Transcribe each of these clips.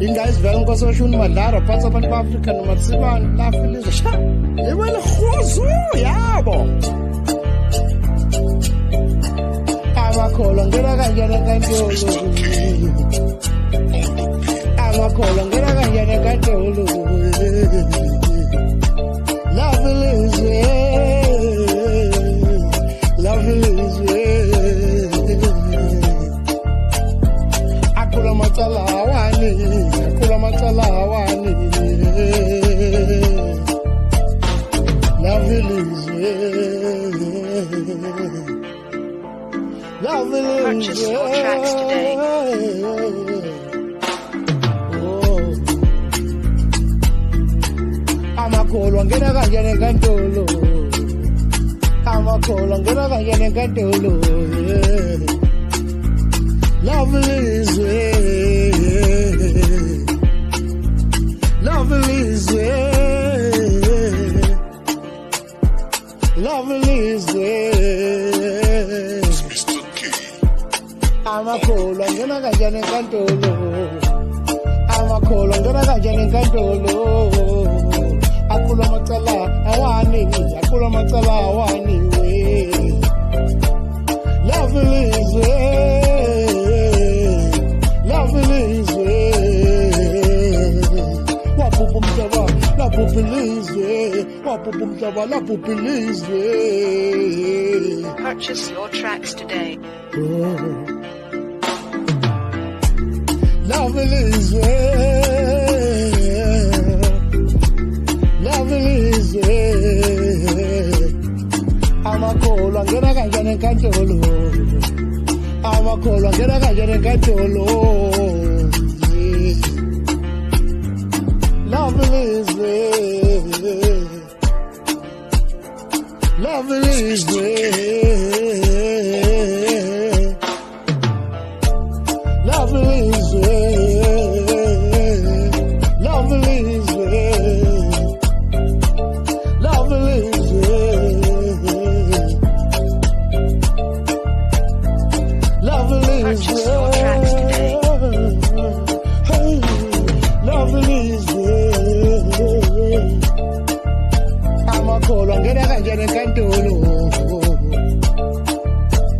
Inda isivela nkososho uNimadlala phansi abantu ba-Afrika nomatsibane lafilize sha liwele rhozo yabo amakholwa ngena kanjani enkantolo amakholwa ngena kanjani enkantolo lafilize akula macala hawani Purchase your tracks today. Amakholwa ngena kanjani enkantolo amakholwa ngena kanjani enkantolo amakholwa ngena kanjani enkantolo amakholwa ngena kanjani enkantolo akula macala awani we Lafilize wapupumtaba lapupilize. Purchase your tracks today. Lafilize amakholwa ngena kanjani enkantolo amakholwa ngena kanjani enkantolo Lafilize Purchase your tracks today. Amakholwa ngena kanjani enkantolo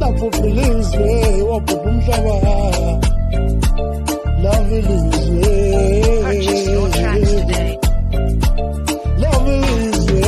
lapupilize wapupumhlaba Lafilize. Purchase your tracks today. Lafilize